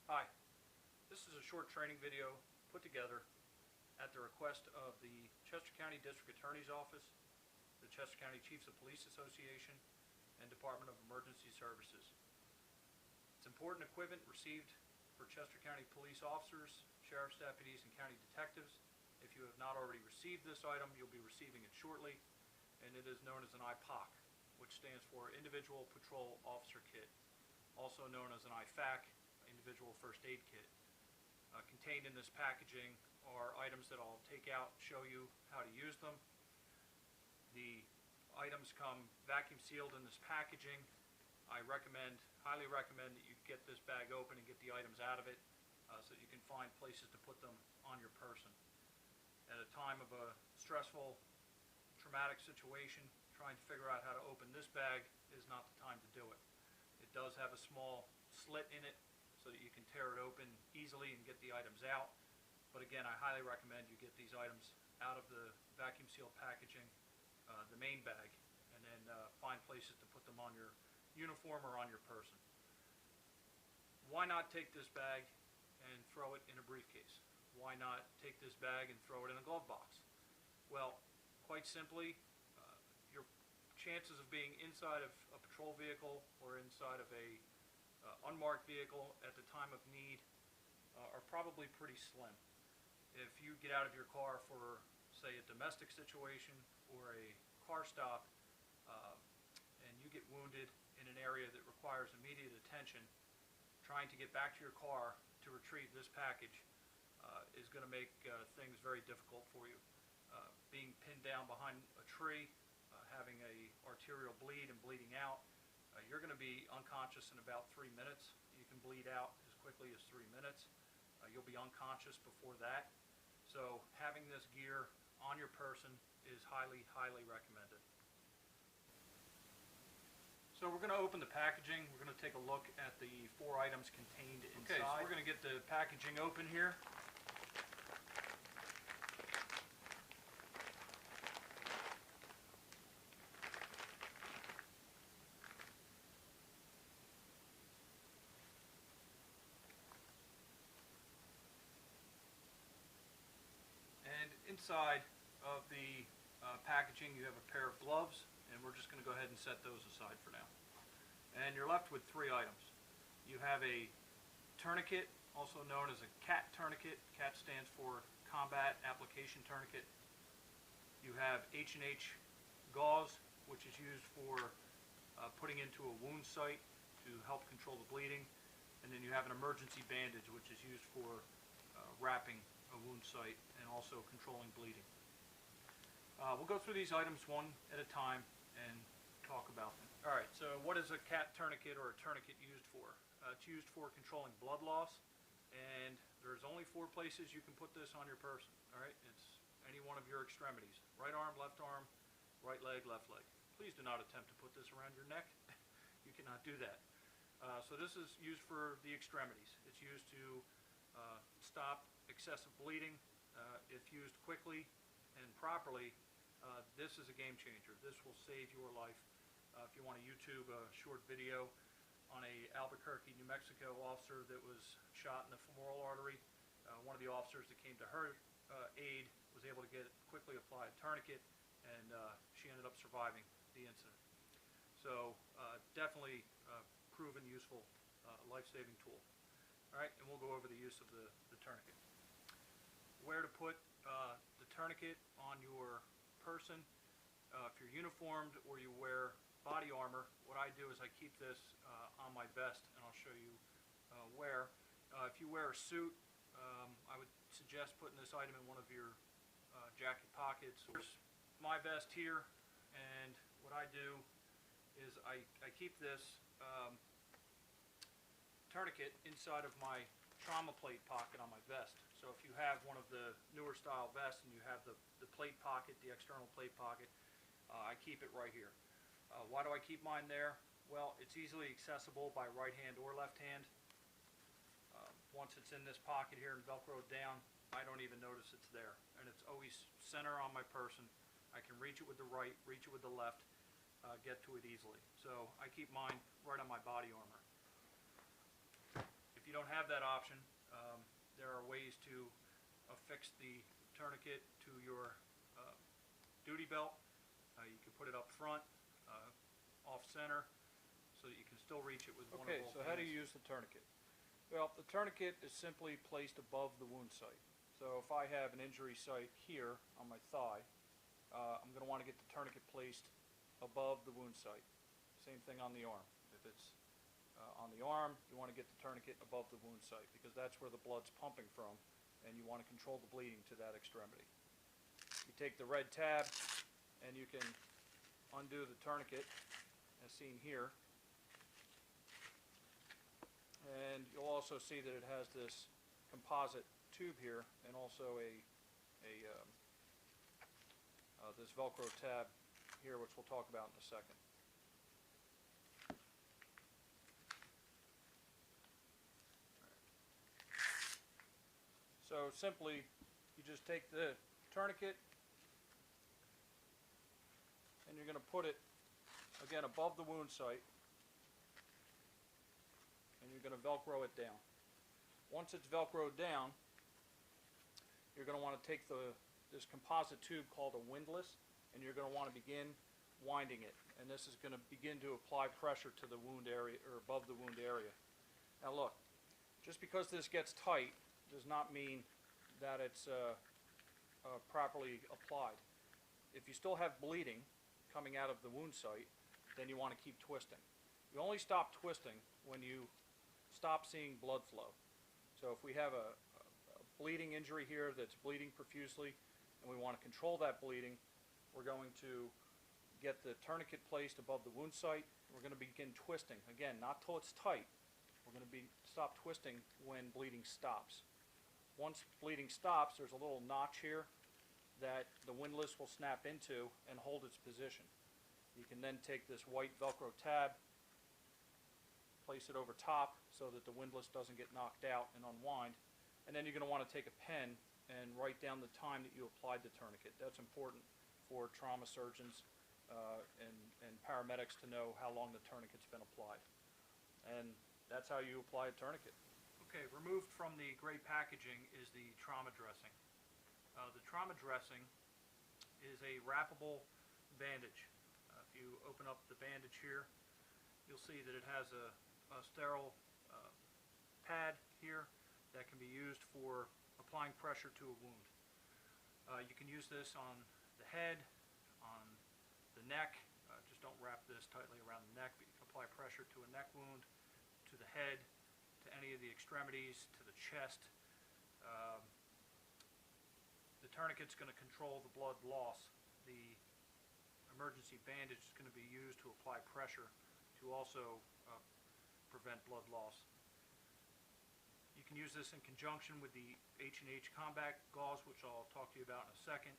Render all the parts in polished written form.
Hi, this is a short training video put together at the request of the Chester County District Attorney's Office, the Chester County Chiefs of Police Association, and Department of Emergency Services. It's important equipment received for Chester County police officers, sheriff's deputies, and county detectives. If you have not already received this item, you'll be receiving it shortly, and it is known as an IPOK, which stands for Individual Patrol Officer Kit, also known as an IPHAC, Individual First Aid Kit. Contained in this packaging are items that I'll take out and show you how to use them. The items come vacuum sealed in this packaging. I highly recommend that you get this bag open and get the items out of it so that you can find places to put them on your person. At a time of a stressful, traumatic situation, trying to figure out how to open this bag is not the time to do it. It does have a small slit in it so that you can tear it open easily and get the items out. But again, I highly recommend you get these items out of the vacuum sealed packaging, the main bag, and then find places to put them on your uniform or on your person. Why not take this bag and throw it in a briefcase? Why not take this bag and throw it in a glove box? Well, quite simply, your chances of being inside of a patrol vehicle or inside of a unmarked vehicle at the time of need are probably pretty slim. If you get out of your car for, say, a domestic situation or a car stop and you get wounded in an area that requires immediate attention, trying to get back to your car to retrieve this package is going to make things very difficult for you. Being pinned down behind a tree, having a arterial bleed and bleeding out, you're going to be unconscious in about 3 minutes. You can bleed out as quickly as 3 minutes. You'll be unconscious before that. So having this gear on your person is highly, highly recommended. So we're going to open the packaging. We're going to take a look at the 4 items contained inside. Okay, so we're going to get the packaging open here. And inside of the packaging you have a pair of gloves, and we're just going to go ahead and set those aside for now. And you're left with 3 items. You have a tourniquet, also known as a CAT tourniquet. CAT stands for Combat Application Tourniquet. You have H&H gauze, which is used for putting into a wound site to help control the bleeding. And then you have an emergency bandage, which is used for wrapping a wound site and also controlling bleeding. We'll go through these items one at a time and talk about them. Alright, so what is a CAT tourniquet or a tourniquet used for? It's used for controlling blood loss, and there's only 4 places you can put this on your person. Alright, it's any one of your extremities. Right arm, left arm, right leg, left leg. Please do not attempt to put this around your neck. You cannot do that. So this is used for the extremities. It's used to stop excessive bleeding. If used quickly and properly, this is a game changer. This will save your life. If you want to YouTube a short video on a Albuquerque, New Mexico officer that was shot in the femoral artery, one of the officers that came to her aid was able to quickly apply a tourniquet, and she ended up surviving the incident. So definitely proven useful, life-saving tool. Alright, and we'll go over the use of the tourniquet. Where to put the tourniquet on your person. If you're uniformed or you wear body armor, what I do is I keep this on my vest, and I'll show you where. If you wear a suit, I would suggest putting this item in one of your jacket pockets. There's my vest here, and what I do is I keep this tourniquet inside of my trauma plate pocket on my vest. So if you have one of the newer style vests and you have the plate pocket, the external plate pocket, I keep it right here. Why do I keep mine there? Well, it's easily accessible by right hand or left hand. Once it's in this pocket here and velcroed down, I don't even notice it's there. And it's always center on my person. I can reach it with the right, reach it with the left, get to it easily. So I keep mine right on my body armor. If you don't have that option, there are ways to affix the tourniquet to your duty belt. You can put it up front, off center, so that you can still reach it with one of both hands. Okay, so how do you use the tourniquet? Well, the tourniquet is simply placed above the wound site. So if I have an injury site here on my thigh, I'm going to want to get the tourniquet placed above the wound site. Same thing on the arm. If it's on the arm, you want to get the tourniquet above the wound site because that's where the blood's pumping from, and you want to control the bleeding to that extremity. You take the red tab and you can undo the tourniquet as seen here, and you'll also see that it has this composite tube here and also this Velcro tab here, which we'll talk about in a second. So simply, you just take the tourniquet and you're going to put it again above the wound site, and you're going to Velcro it down. Once it's Velcroed down, you're going to want to take this composite tube called a windlass, and you're going to want to begin winding it. And this is going to begin to apply pressure to the wound area, or above the wound area. Now look, just because this gets tight does not mean that it's properly applied. If you still have bleeding coming out of the wound site, then you want to keep twisting. You only stop twisting when you stop seeing blood flow. So if we have a bleeding injury here that's bleeding profusely and we want to control that bleeding, we're going to get the tourniquet placed above the wound site. We're going to begin twisting. Again, not till it's tight. We're going to stop twisting when bleeding stops. Once bleeding stops, there's a little notch here that the windlass will snap into and hold its position. You can then take this white Velcro tab, place it over top so that the windlass doesn't get knocked out and unwind, and then you're going to want to take a pen and write down the time that you applied the tourniquet. That's important for trauma surgeons and paramedics to know how long the tourniquet's been applied. And that's how you apply a tourniquet. Okay, removed from the gray packaging is the trauma dressing. The trauma dressing is a wrappable bandage. If you open up the bandage here, you'll see that it has a sterile pad here that can be used for applying pressure to a wound. You can use this on the head, on the neck. Just don't wrap this tightly around the neck, but you can apply pressure to a neck wound, to the head, to any of the extremities, to the chest. The tourniquet's going to control the blood loss. The emergency bandage is going to be used to apply pressure to also prevent blood loss. You can use this in conjunction with the H&H combat gauze, which I'll talk to you about in a second.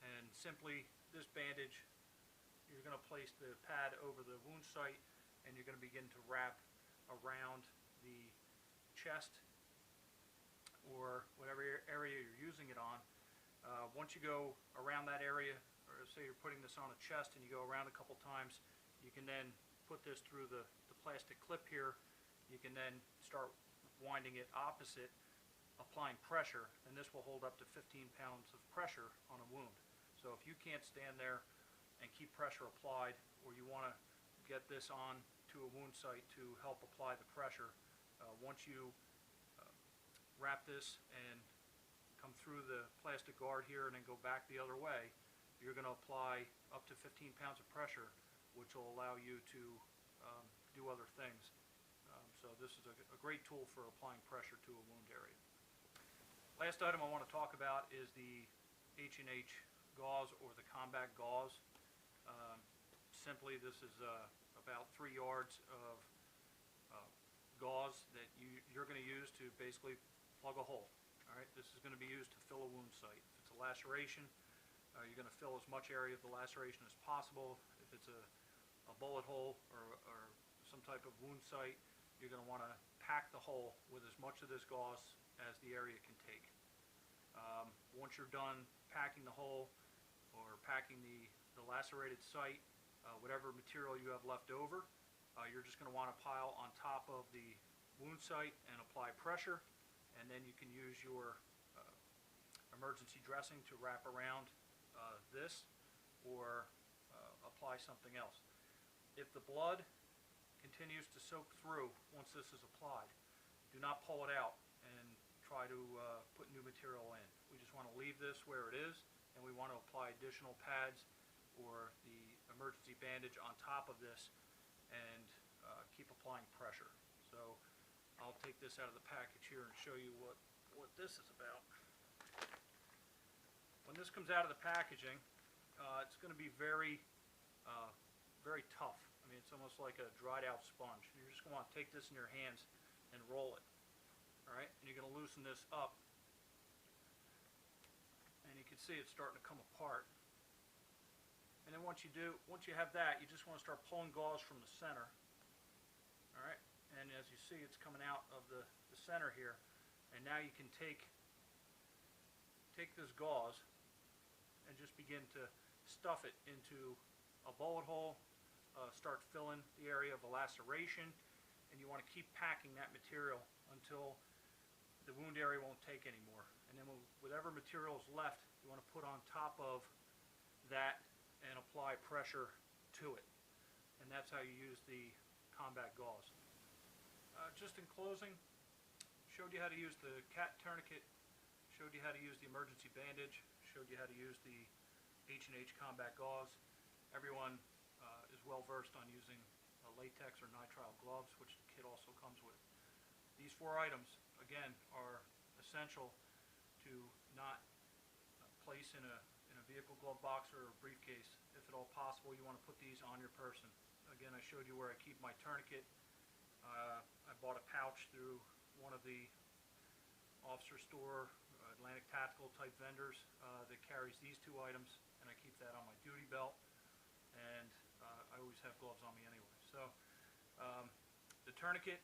And simply, this bandage, you're going to place the pad over the wound site, and you're going to begin to wrap around the chest or whatever area you're using it on. Once you go around that area, or say you're putting this on a chest and you go around a couple times, you can then put this through the plastic clip here. You can then start winding it opposite, applying pressure, and this will hold up to 15 pounds of pressure on a wound. So if you can't stand there and keep pressure applied, or you want to get this on to a wound site to help apply the pressure, once you wrap this and come through the plastic guard here and then go back the other way, you're going to apply up to 15 pounds of pressure, which will allow you to do other things. So this is a great tool for applying pressure to a wound area. Last item I want to talk about is the H&H gauze, or the combat gauze. Simply, this is about 3 yards of gauze that you're going to use to basically plug a hole. All right, this is going to be used to fill a wound site. If it's a laceration, you're going to fill as much area of the laceration as possible. If it's a bullet hole or some type of wound site, you're going to want to pack the hole with as much of this gauze as the area can take. Once you're done packing the hole or packing the lacerated site, whatever material you have left over, you're just going to want to pile on top of the wound site and apply pressure, and then you can use your emergency dressing to wrap around this or apply something else. If the blood continues to soak through once this is applied, do not pull it out and try to put new material in. We just want to leave this where it is, and we want to apply additional pads or the emergency bandage on top of this and keep applying pressure. So I'll take this out of the package here and show you what this is about. When this comes out of the packaging, it's going to be very tough. I mean, it's almost like a dried out sponge. You're just going to want to take this in your hands and roll it. All right, and you're going to loosen this up, and you can see it's starting to come apart. And then once you have that, you just want to start pulling gauze from the center. All right, and as you see, it's coming out of the center here, and now you can take this gauze and just begin to stuff it into a bullet hole, start filling the area of a laceration, and you want to keep packing that material until the wound area won't take anymore. And then whatever material is left, you want to put on top of that and apply pressure to it. And that's how you use the combat gauze. Just in closing, showed you how to use the cat tourniquet, showed you how to use the emergency bandage, showed you how to use the H&H combat gauze. Everyone is well versed on using latex or nitrile gloves, which the kit also comes with. These 4 items, again, are essential to not place in a vehicle glove box or a briefcase. If at all possible, you want to put these on your person. Again, I showed you where I keep my tourniquet. I bought a pouch through one of the officer store, Atlantic Tactical type vendors that carries these 2 items, and I keep that on my duty belt, and I always have gloves on me anyway. So the tourniquet,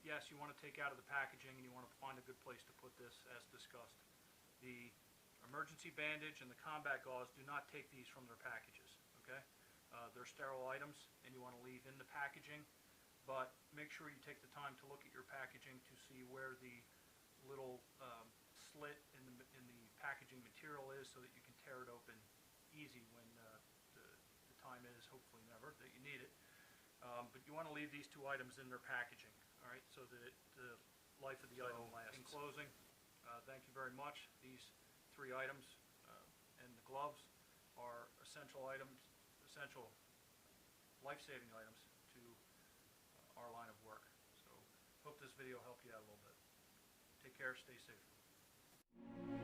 yes, you want to take out of the packaging and you want to find a good place to put this as discussed. The emergency bandage and the combat gauze, do not take these from their packages, okay? They're sterile items and you want to leave in the packaging, but make sure you take the time to look at your packaging to see where the little slit in the packaging material is, so that you can tear it open easy when the time is, hopefully never, that you need it. But you want to leave these 2 items in their packaging, all right, so that the life of the item lasts. In closing, thank you very much. These 3 items and the gloves are essential items, essential life-saving items to our line of work. So hope this video helped you out a little bit. Take care, stay safe.